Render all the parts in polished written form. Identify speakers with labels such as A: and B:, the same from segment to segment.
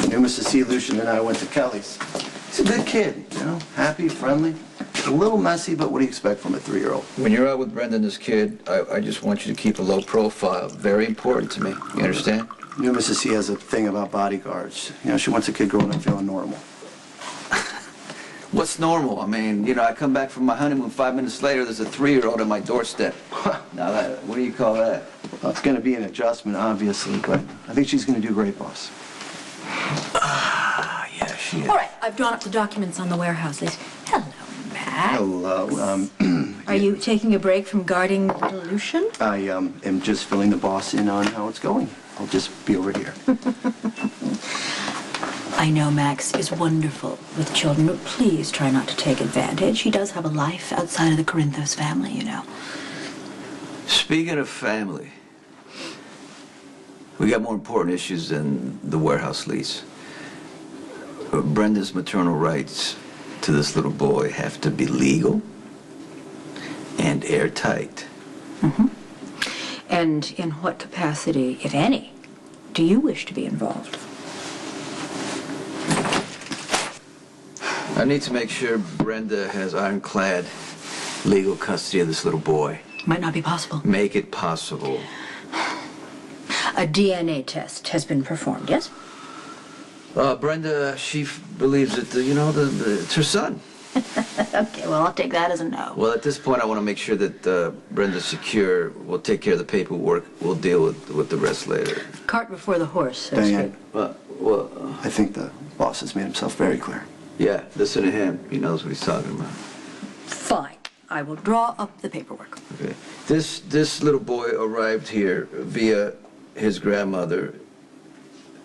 A: knew Mrs. C. Lucian and I went to Kelly's. He's a good kid, you know, happy, friendly. A little messy, but what do you expect from a 3-year-old?
B: When you're out with Brenda and this kid, I just want you to keep a low profile. Very important to me. You understand?
A: You know, Mrs. C has a thing about bodyguards. You know, she wants a kid growing up feeling normal.
B: What's normal? I mean, you know, I come back from my honeymoon, 5 minutes later, there's a 3-year-old on my doorstep. Now, what do you call that?
A: Well, it's going to be an adjustment, obviously, but I think she's going to do great, boss.
B: Yeah, she is.
C: All right, I've drawn up the documents on the warehouse list. Hello, Mac.
A: Hello,
C: Are you taking a break from guarding little Lucian?
A: I am just filling the boss in on how it's going. I'll just be over here.
C: I know Max is wonderful with children, but please try not to take advantage. He does have a life outside of the Corinthos family, you know.
B: Speaking of family, we got more important issues than the warehouse lease. Brenda's maternal rights to this little boy have to be legal and airtight.
C: Mm-hmm. And in what capacity, if any, do you wish to be involved?
B: I need to make sure Brenda has ironclad legal custody of this little boy.
C: Might not be possible.
B: Make it possible.
C: A DNA test has been performed, yes?
B: Brenda, she believes that, it's her son.
C: Okay, well, I'll take that as a no.
B: Well, at this point, I want to make sure that Brenda's secure. We'll take care of the paperwork. We'll deal with the rest later.
C: Cart before the horse, so to
A: Diane,
C: speak.
A: I think the boss has made himself very clear.
B: Yeah, listen to him. He knows what he's talking about.
C: Fine. I will draw up the paperwork.
B: Okay. This little boy arrived here via his grandmother,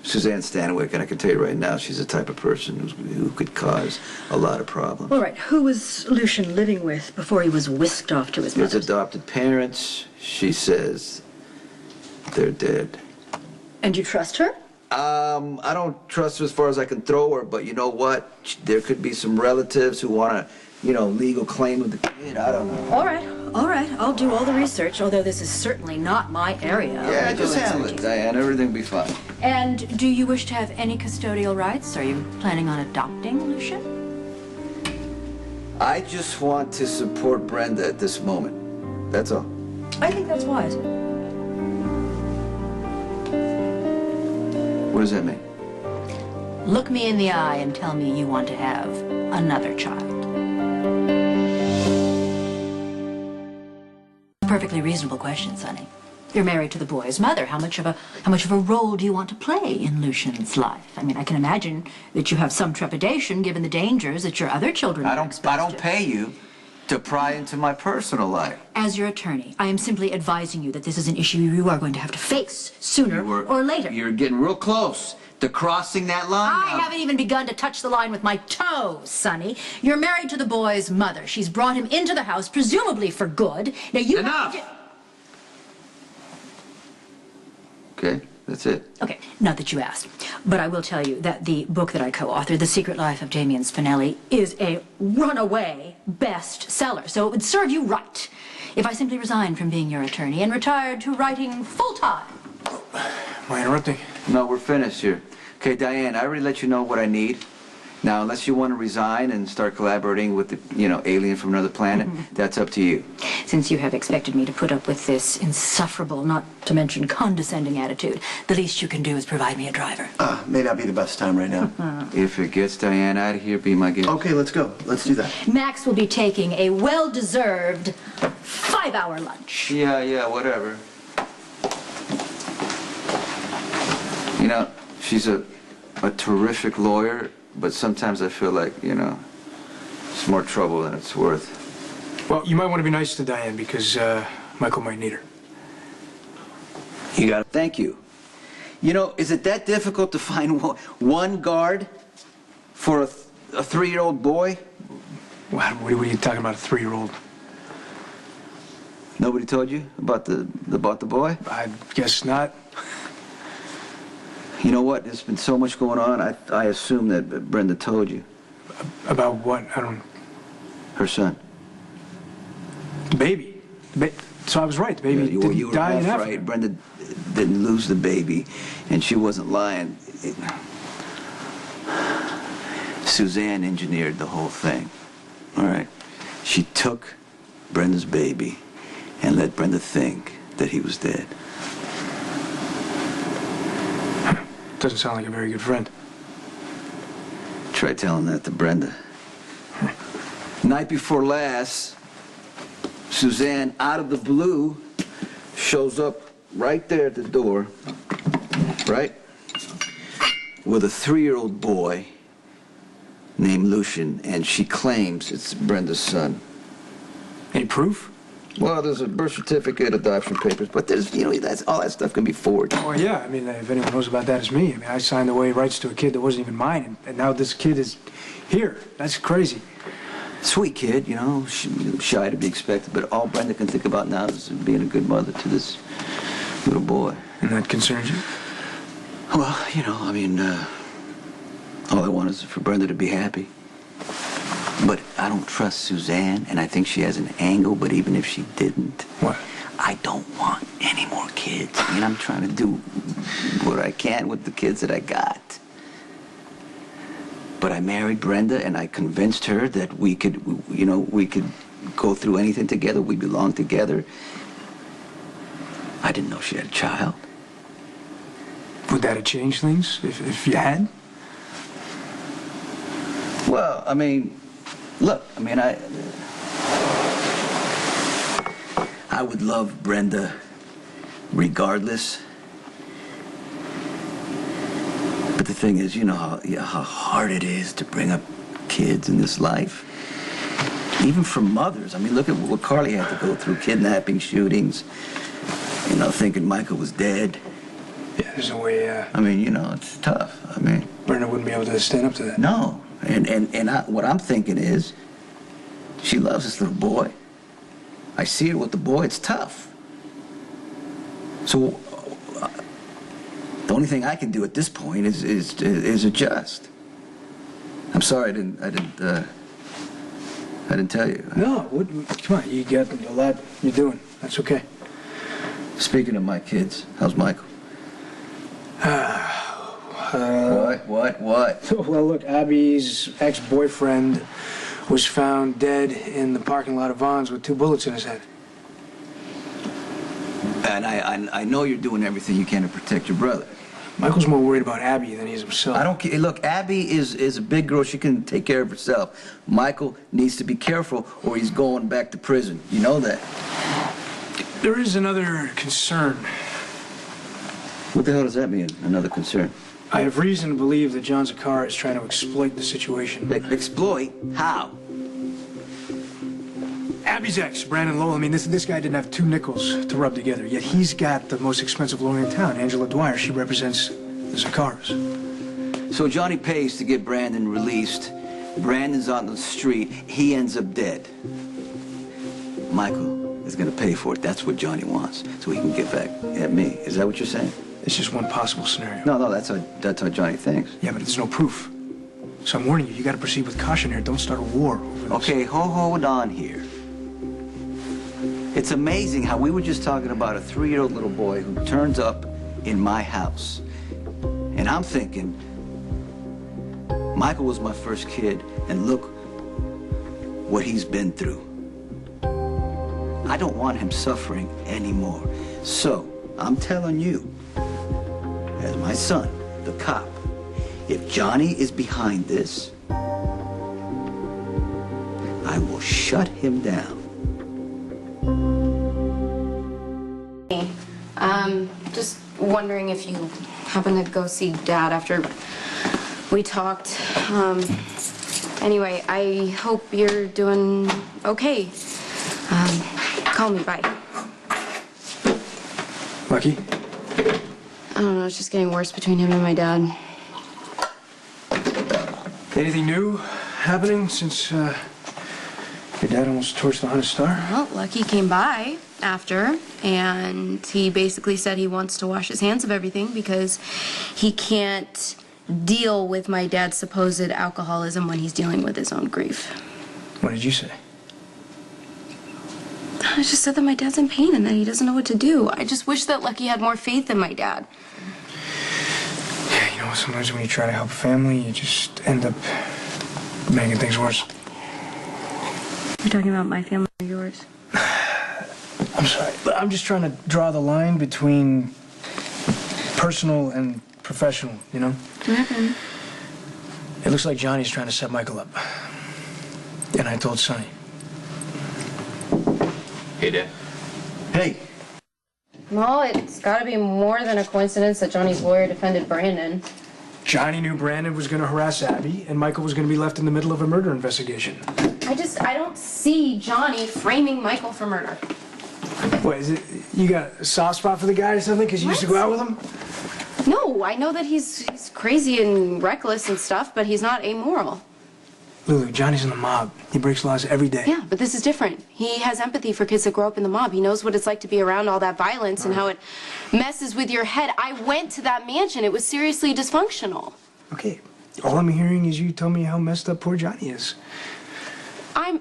B: Suzanne Stanwyck, and I can tell you right now, she's the type of person who could cause a lot of problems.
C: All right. Who was Lucian living with before he was whisked off to his
B: His
C: mother's?
B: adopted parents, she says they're dead.
C: And you trust her?
B: I don't trust her as far as I can throw her, but you know what? There could be some relatives who want to, legal claim of the kid. I don't know.
C: All right. All right. I'll do all the research, although this is certainly not my area.
B: Yeah, just handle it, Diane. Everything will be fine.
C: And do you wish to have any custodial rights? Are you planning on adopting Lucian?
B: I just want to support Brenda at this moment. That's all.
C: I think that's wise.
B: What does that mean?
C: Look me in the eye and tell me you want to have another child. Perfectly reasonable question, Sonny. You're married to the boy's mother. How much of a role do you want to play in Lucian's life? I mean, I can imagine that you have some trepidation given the dangers that your other children are exposed to.
B: I don't pay you to pry into my personal life.
C: As your attorney, I am simply advising you that this is an issue you are going to have to face sooner or later.
B: You're getting real close to crossing that line.
C: I haven't even begun to touch the line with my toes, Sonny. You're married to the boy's mother. She's brought him into the house, presumably for good. Now you
B: Enough! Okay, that's it.
C: Okay, not that you asked, but I will tell you that the book that I co-authored, The Secret Life of Damien Spinelli, is a runaway bestseller, so it would serve you right if I simply resigned from being your attorney and retired to writing full-time.
D: Am I interrupting?
B: No, we're finished here. Okay, Diane, I already let you know what I need. Now, unless you want to resign and start collaborating with the, alien from another planet, that's up to you.
C: Since you have expected me to put up with this insufferable, not to mention condescending attitude, the least you can do is provide me a driver.
A: May not be the best time right now.
B: If it gets Diane out of here, be my guest.
A: Okay, let's go. Let's do that. Max
C: will be taking a well-deserved 5-hour lunch.
B: Yeah, whatever. She's a terrific lawyer, but sometimes I feel like, it's more trouble than it's worth.
D: Well, you might want to be nice to Diane because Michael might need her.
B: You got it. Thank you. Is it that difficult to find one guard for a 3-year-old boy?
D: What are you talking about, a 3-year-old?
B: Nobody told you about the boy?
D: I guess not.
B: You know what? There's been so much going on. I assume that Brenda told you.
D: About what? I don't...
B: Her son.
D: The baby. So I was right. The baby didn't
B: you were
D: die in
B: half
D: Africa.
B: right. Brenda didn't lose the baby, and she wasn't lying. Suzanne engineered the whole thing. All right? She took Brenda's baby and let Brenda think that he was dead.
D: Doesn't sound like a very good friend.
B: Try telling that to Brenda. Night before last, Suzanne, out of the blue, shows up right there at the door, right? With a 3-year-old boy named Lucian, and she claims it's Brenda's son.
D: Any proof?
B: Well, there's a birth certificate, adoption papers, but there's, that's all that stuff can be forged.
D: Well, yeah, I mean, if anyone knows about that, it's me. I mean, I signed away rights to a kid that wasn't even mine, and now this kid is here. That's crazy.
B: Sweet kid, shy to be expected, but all Brenda can think about now is being a good mother to this little boy.
D: And that concerns you?
B: Well, all I want is for Brenda to be happy. But I don't trust Suzanne, and I think she has an angle, but even if she didn't...
D: What?
B: I don't want any more kids. I'm trying to do what I can with the kids that I got. But I married Brenda, and I convinced her that we could go through anything together. We belong together. I didn't know she had a child.
D: Would that have changed things if you had?
B: Well, look, I would love Brenda regardless. But the thing is, how hard it is to bring up kids in this life. Even for mothers. Look at what Carly had to go through. Kidnapping, shootings, thinking Michael was dead.
D: Yeah, there's no way,
B: it's tough.
D: Brenda wouldn't be able to stand up to that.
B: No. What I'm thinking is, she loves this little boy. I see her with the boy. It's tough. So, the only thing I can do at this point is adjust. I'm sorry I didn't tell you.
D: No, come on, you got a lot you're doing. That's okay.
B: Speaking of my kids, how's Michael? What?
D: Well, look, Abby's ex-boyfriend was found dead in the parking lot of Vaughn's with 2 bullets in his head.
B: And I know you're doing everything you can to protect your brother.
D: Michael's more worried about Abby than he is himself.
B: I don't care. Look, Abby is a big girl. She can take care of herself. Michael needs to be careful or he's going back to prison. You know that.
D: There is another concern.
B: What the hell does that mean, another concern?
D: I have reason to believe that John Zakara is trying to exploit the situation.
B: Exploit? How?
D: Abby's ex, Brandon Lowell, this guy didn't have 2 nickels to rub together, yet he's got the most expensive lawyer in town, Angela Dwyer. She represents the Zakaras.
B: So Johnny pays to get Brandon released. Brandon's on the street. He ends up dead. Michael is going to pay for it. That's what Johnny wants, so he can get back at me. Is that what you're saying?
D: It's just one possible scenario.
B: No, that's how Johnny thinks.
D: Yeah, but there's no proof. So I'm warning you, you got to proceed with caution here. Don't start a war over this.
B: Okay, hold on here. It's amazing how we were just talking about a 3-year-old little boy who turns up in my house. And I'm thinking, Michael was my first kid, and look what he's been through. I don't want him suffering anymore. So, I'm telling you, as my son, the cop, if Johnny is behind this, I will shut him down.
E: Just wondering if you happen to go see Dad after we talked. Anyway, I hope you're doing okay. Call me, bye.
D: Lucky?
E: I don't know, it's just getting worse between him and my dad.
D: Anything new happening since your dad almost torched the Hunter Star?
E: Well, Lucky came by after, and he basically said he wants to wash his hands of everything because he can't deal with my dad's supposed alcoholism when he's dealing with his own grief.
D: What did you say?
E: I just said that my dad's in pain and that he doesn't know what to do. I just wish that Lucky had more faith in my dad.
D: Yeah, sometimes when you try to help a family, you just end up making things worse.
E: You're talking about my family or yours?
D: I'm sorry. I'm just trying to draw the line between personal and professional, you know?
E: What happened?
D: It looks like Johnny's trying to set Michael up. And I told Sonny.
F: Hey, Dad.
A: Hey,
E: Well, it's gotta be more than a coincidence that Johnny's lawyer defended Brandon.
D: Johnny knew Brandon was going to harass Abby, and Michael was going to be left in the middle of a murder investigation.
E: I don't see Johnny framing Michael for murder.
D: What, is it, you got a soft spot for the guy or something because you used to go out with him?
E: No, I know that he's crazy and reckless and stuff, but he's not amoral.
D: Lulu, Johnny's in the mob. He breaks laws every day.
E: Yeah, but this is different. He has empathy for kids that grow up in the mob. He knows what it's like to be around all that violence and how it messes with your head. I went to that mansion. It was seriously dysfunctional.
D: Okay, all I'm hearing is you tell me how messed up poor Johnny is.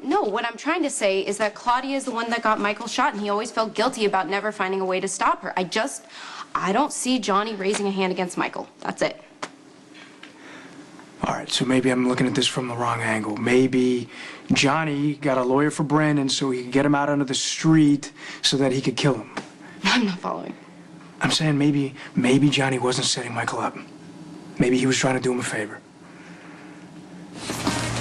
E: No, what I'm trying to say is that Claudia is the one that got Michael shot, and he always felt guilty about never finding a way to stop her. I don't see Johnny raising a hand against Michael. That's it.
D: All right, so maybe I'm looking at this from the wrong angle. Maybe Johnny got a lawyer for Brandon so he could get him out onto the street so that he could kill him.
E: I'm not following.
D: I'm saying maybe Johnny wasn't setting Michael up. Maybe he was trying to do him a favor.